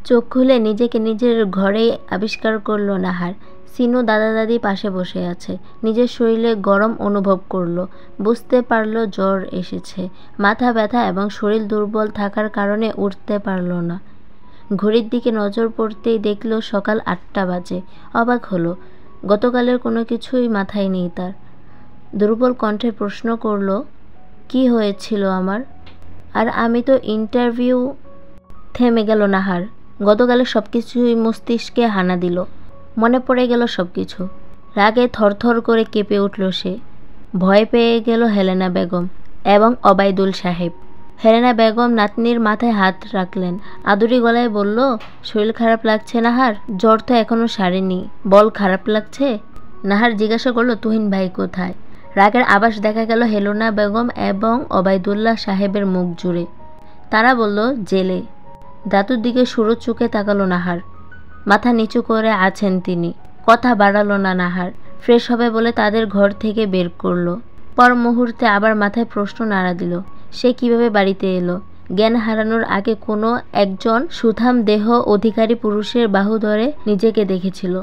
চোখ খুলে নিজেকে নিজের ঘরেই আবিষ্কার করলো নাহার। সিনু দাদা দাদি পাশে বসে আছে। নিজের শরীরে গরম অনুভব করলো। বুঝতে পারলো জ্বর এসেছে। মাথা ব্যথা এবং শরীর দুর্বল থাকার কারণে উঠতে পারল না। ঘড়ির দিকে নজর পড়তেই দেখল সকাল 8টা বাজে। অবাক হলো। গতকালের কোনো কিছুই মাথায় নেই তার। দুর্বল কণ্ঠে প্রশ্ন করল, কি হয়েছিল আমার? আর আমি তো ইন্টারভিউ। থেমে গেল নাহার। গতকালের সব কিছুই মস্তিষ্কে হানা দিল। মনে পড়ে গেল সব কিছু। রাগে থরথর করে কেঁপে উঠল সে। ভয় পেয়ে গেল হেলেনা বেগম এবং অবায়দুল সাহেব। হেলেনা বেগম নাতনির মাথায় হাত রাখলেন। আদুরি গলায় বলল, শরীর খারাপ লাগছে নাহার? জ্বর তো এখনো সারেনি, বল খারাপ লাগছে? নাহার জিজ্ঞাসা করল, তুহিন ভাই কোথায়? রাগের আভাস দেখা গেল হেলেনা বেগম এবং অবায়দুল্লাহ সাহেবের মুখ জুড়ে। তারা বলল, জেলে। দাদুর দিকে সুরজ চোখে তাকালো নাহার। মাথা নিচু করে আছেন তিনি। কথা বাড়ালো না নাহার। ফ্রেশ হবে বলে তাদের ঘর থেকে বের করলো। পর মুহূর্তে আবার মাথায় প্রশ্ন নাড়া দিল, সে কিভাবে বাড়িতে এলো? জ্ঞান হারানোর আগে কোনো একজন সুঠাম দেহ অধিকারী পুরুষের বাহু ধরে নিজেকে দেখেছিল।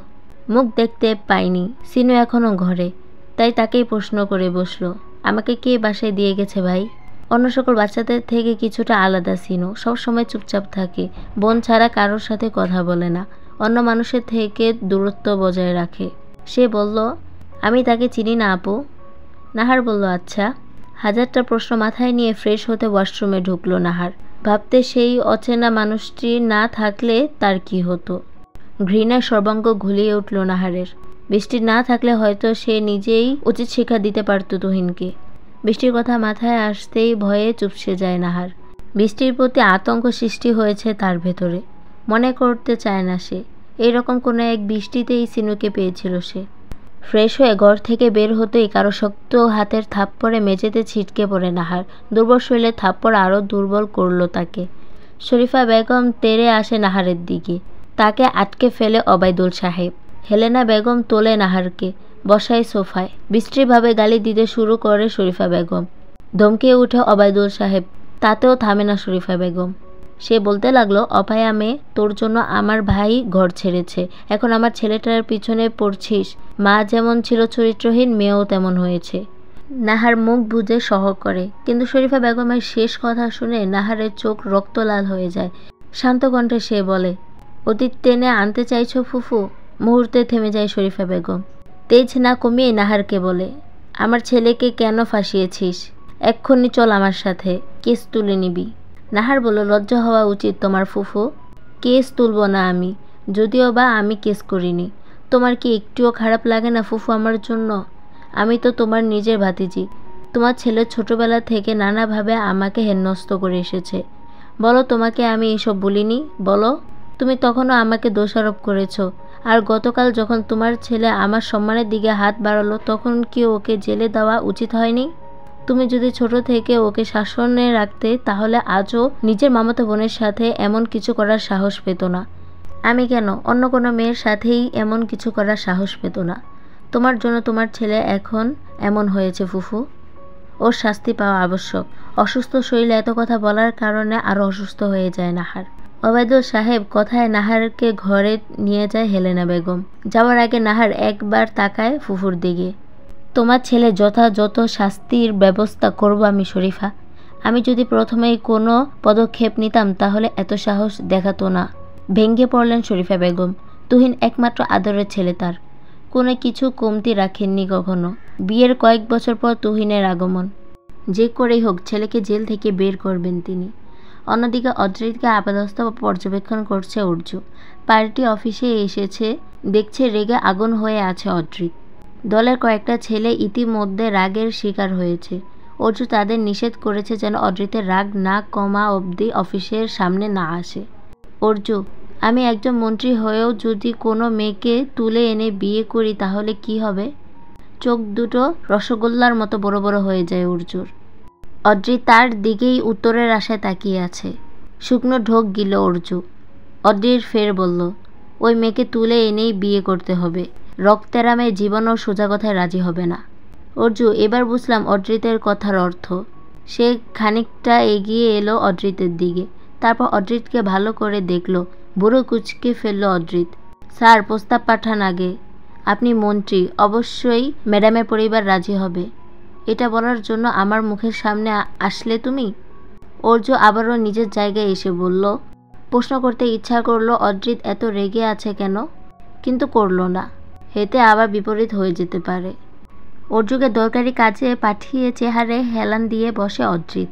মুখ দেখতে পায়নি। সিনু এখনো ঘরে, তাই তাকেই প্রশ্ন করে বসলো, আমাকে কে বাসায় দিয়ে গেছে ভাই? অন্য সকল বাচ্চাদের থেকে কিছুটা আলাদা সিনু। সবসময় চুপচাপ থাকে। বোন ছাড়া কারোর সাথে কথা বলে না। অন্য মানুষের থেকে দূরত্ব বজায় রাখে। সে বলল, আমি তাকে চিনি না আপু। নাহার বলল, আচ্ছা। হাজারটা প্রশ্ন মাথায় নিয়ে ফ্রেশ হতে ওয়াশরুমে ঢুকলো নাহার। ভাবতে সেই অচেনা মানুষটি না থাকলে তার কি হতো। ঘৃণার সর্বাঙ্গ ঘুলিয়ে উঠল নাহারের। বৃষ্টি না থাকলে হয়তো সে নিজেই উচিত শিক্ষা দিতে পারত তুহিনকে। বৃষ্টির কথা মাথায় আসতেই ভয়ে চুপসে যায় নাহার। বৃষ্টির প্রতি আতঙ্ক সৃষ্টি হয়েছে তার ভেতরে। মনে করতে চায় না সে। এইরকম কোনো এক বৃষ্টিতেই সিনুকে পেয়েছিল সে। ফ্রেশ হয়ে ঘর থেকে বের হতেই কারো শক্ত হাতের থাপ্পড়ে মেঝেতে ছিটকে পড়ে নাহার। দুর্বল শরীরে থাপ্পড় আরও দুর্বল করল তাকে। শরীফা বেগম তেড়ে আসে নাহারের দিকে। তাকে আটকে ফেলে অবায়দুল সাহেব। হেলেনা বেগম তোলে নাহারকে, বসায় সোফায়। বিশ্রীভাবে গালি দিতে শুরু করে শরীফা বেগম। ধমকে উঠে অবায়দুল সাহেব। তাতেও থামে না শরীফা বেগম। সে বলতে লাগলো, অপায়া মেয়ে, তোর জন্য আমার ভাই ঘর ছেড়েছে। এখন আমার ছেলেটার পিছনে পড়ছিস। মা যেমন ছিল চরিত্রহীন, মেয়েও তেমন হয়েছে। নাহার মুখ বুজে সহ করে, কিন্তু শরীফা বেগমের শেষ কথা শুনে নাহারের চোখ রক্ত লাল হয়ে যায়। শান্ত কণ্ঠে সে বলে, অতীত টেনে আনতে চাইছো ফুফু? মুহূর্তে থেমে যায় শরীফা বেগম। তেজ না কমিয়ে নাহারকে বলে, আমার ছেলেকে কেন ফাঁসিয়েছিস? এক্ষুনি চল আমার সাথে, কেস তুলে নিবি। নাহার বলল, লজ্জা হওয়া উচিত তোমার ফুফু। কেস তুলব না আমি, যদিও বা আমি কেস করিনি। তোমার কি একটুও খারাপ লাগে না ফুফু আমার জন্য? আমি তো তোমার নিজের ভাতিজি। তোমার ছেলে ছোটবেলা থেকে নানাভাবে আমাকে হেনস্থ করে এসেছে। বলো, তোমাকে আমি এসব বলিনি? বলো। তুমি তখনও আমাকে দোষারোপ করেছ। আর গতকাল যখন তোমার ছেলে আমার সম্মানের দিকে হাত বাড়ালো, তখন কি ওকে জেলে দেওয়া উচিত হয়নি? তুমি যদি ছোট থেকে ওকে শাসনে রাখতে, তাহলে আজও নিজের মামাতো বোনের সাথে এমন কিছু করার সাহস পেত না। আমি কেন, অন্য কোনো মেয়ের সাথেই এমন কিছু করার সাহস পেত না। তোমার জন্য তোমার ছেলে এখন এমন হয়েছে ফুফু। ওর শাস্তি পাওয়া আবশ্যক। অসুস্থ শরীরে এত কথা বলার কারণে আরও অসুস্থ হয়ে যায় নাহার। অবায়দুল সাহেব কথায় নাহারকে ঘরে নিয়ে যায় হেলেনা বেগম। যাওয়ার আগে নাহার একবার তাকায় ফুফুর দিকে। তোমার ছেলে যথাযথ শাস্তির ব্যবস্থা করব আমি শরীফা। আমি যদি প্রথমেই কোনো পদক্ষেপ নিতাম তাহলে এত সাহস দেখাতো না। ভেঙে পড়লেন শরীফা বেগম। তুহিন একমাত্র আদরের ছেলে তার। কোনো কিছু কমতি রাখেননি কখনো। বিয়ের কয়েক বছর পর তুহিনের আগমন। যে করেই হোক ছেলেকে জেল থেকে বের করবেন তিনি। অন্যদিকে অদ্রিতকে আপাতত পর্যবেক্ষণ করছে অর্জু। পার্টি অফিসে এসেছে, দেখছে রেগে আগুন হয়ে আছে অদ্রিত। দলের কয়েকটা ছেলে ইতিমধ্যে রাগের শিকার হয়েছে। অর্জু তাদের নিষেধ করেছে যেন অদ্রিতের রাগ না কমা অবধি অফিসের সামনে না আসে। অর্জু, আমি একজন মন্ত্রী হয়েও যদি কোনো মেয়েকে তুলে এনে বিয়ে করি তাহলে কি হবে? চোখ দুটো রসগোল্লার মতো বড় বড় হয়ে যায় অর্জুর। অদ্রিত তার দিকেই উত্তরের আশায় তাকিয়ে আছে। শুকনো ঢোক গিল অর্জু। অদ্রিত ফের বলল, ওই মেয়েকে তুলে এনেই বিয়ে করতে হবে। রক্তেরা মেয়ে জীবনও সোজা কথায় রাজি হবে না। অর্জু, এবার বুঝলাম অদ্রিতের কথার অর্থ। সে খানিকটা এগিয়ে এলো অদ্রিতের দিকে। তারপর অদ্রিতকে ভালো করে দেখল। বুড়ো কুচকে ফেলল অদ্রিত। স্যার, প্রস্তাব পাঠান আগে। আপনি মন্ত্রী, অবশ্যই ম্যাডামের পরিবার রাজি হবে। এটা বলার জন্য আমার মুখের সামনে আসলে তুমি? অর্জু আবারও নিজের জায়গায় এসে বলল। প্রশ্ন করতে ইচ্ছা করলো অদ্রিত এত রেগে আছে কেন, কিন্তু করল না। এতে আবার বিপরীত হয়ে যেতে পারে। অর্জুকে দরকারি কাজে পাঠিয়ে চেহারে হেলান দিয়ে বসে অদ্রিত।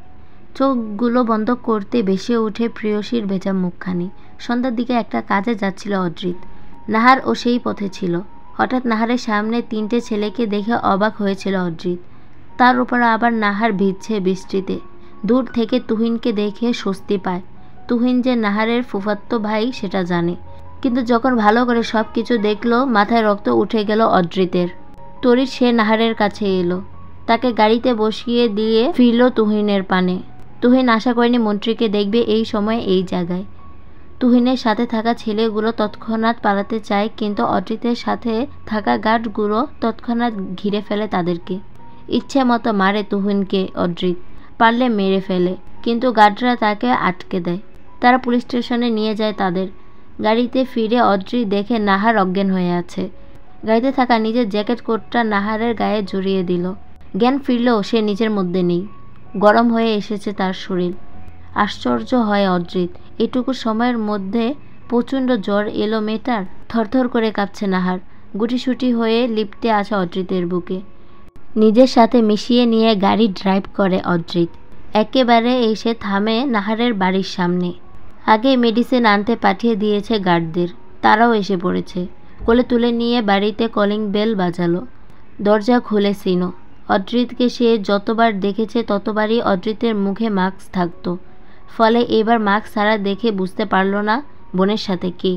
চোখগুলো বন্ধ করতে ভেসে ওঠে প্রেয়সীর ভেজা মুখখানি। সন্ধ্যার দিকে একটা কাজে যাচ্ছিল অদ্রিত। নাহার ও সেই পথে ছিল। হঠাৎ নাহারের সামনে 3টে ছেলেকে দেখে অবাক হয়েছিল অদ্রিত। তার উপর আবার নাহার ভিজছে বৃষ্টিতে। দূর থেকে তুহিনকে দেখে স্বস্তি পায়। তুহিন যে নাহারের ফুফাতো ভাই সেটা জানে, কিন্তু যখন ভালো করে সব কিছু দেখলো মাথায় রক্ত উঠে গেল অদ্রিতের। তড়িৎ সে নাহারের কাছে এলো, তাকে গাড়িতে বসিয়ে দিয়ে ফিরল তুহিনের পানে। তুহিন আশা করেনি মন্ত্রীকে দেখবে এই সময় এই জায়গায়। তুহিনের সাথে থাকা ছেলেগুলো তৎক্ষণাৎ পালাতে চায়, কিন্তু অদ্রিতের সাথে থাকা গার্ডগুলো তৎক্ষণাৎ ঘিরে ফেলে তাদেরকে। ইচ্ছে মতো মারে তুহিনকে অদ্রিত, পারলে মেরে ফেলে, কিন্তু গার্ডরা তাকে আটকে দেয়। তারা পুলিশ স্টেশনে নিয়ে যায় তাদের। গাড়িতে ফিরে অদ্রিত দেখে নাহার অজ্ঞান হয়ে আছে। গাড়িতে থাকা নিজের জ্যাকেট কোটটা নাহারের গায়ে জড়িয়ে দিল। জ্ঞান ফিরলেও সে নিজের মধ্যে নেই। গরম হয়ে এসেছে তার শরীর। আশ্চর্য হয় অদ্রিত, এটুকু সময়ের মধ্যে প্রচণ্ড জ্বর এলো মেয়েটার। থরথর করে কাঁপছে নাহার। গুটিসুটি হয়ে লিপ্টে আছে অদ্রিতের বুকে। নিজের সাথে মিশিয়ে নিয়ে গাড়ি ড্রাইভ করে অদ্রিত। একেবারে এসে থামে নাহারের বাড়ির সামনে। আগে মেডিসিন আনতে পাঠিয়ে দিয়েছে গার্ডদের, তারাও এসে পড়েছে। কোলে তুলে নিয়ে বাড়িতে কলিং বেল বাজালো। দরজা খুলে সিনো। অদ্রিতকে সে যতবার দেখেছে ততবারই অদ্রিতের মুখে মাস্ক থাকতো, ফলে এবার মাস্ক ছাড়া দেখে বুঝতে পারল না বোনের সাথে কে।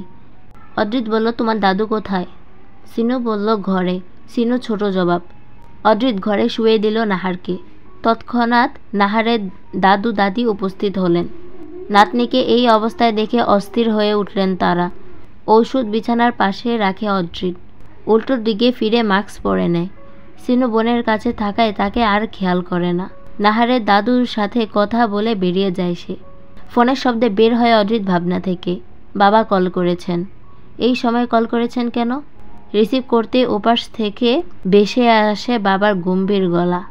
অদ্রিত বলল, তোমার দাদু কোথায়? সিনু বলল, ঘরে। সিনু ছোট জবাব। অদ্রিত ঘরে শুয়ে দিল নাহারকে। তৎক্ষণাৎ নাহারের দাদু দাদি উপস্থিত হলেন। নাতনিকে এই অবস্থায় দেখে অস্থির হয়ে উঠলেন তারা। ঔষধ বিছানার পাশে রাখে অদ্রিত। উল্টোর দিকে ফিরে মাস্ক পরে নেয়। সিনু বোনের কাছে থাকায় তাকে আর খেয়াল করে না। নাহারের দাদুর সাথে কথা বলে বেরিয়ে যায় সে। ফোনের শব্দে বের হয় অদ্রিত ভাবনা থেকে। বাবা কল করেছেন। এই সময় কল করেছেন কেন? রিসিভ করতে ওপাশ থেকে ভেসে আসে বাবার গম্ভীর গলা।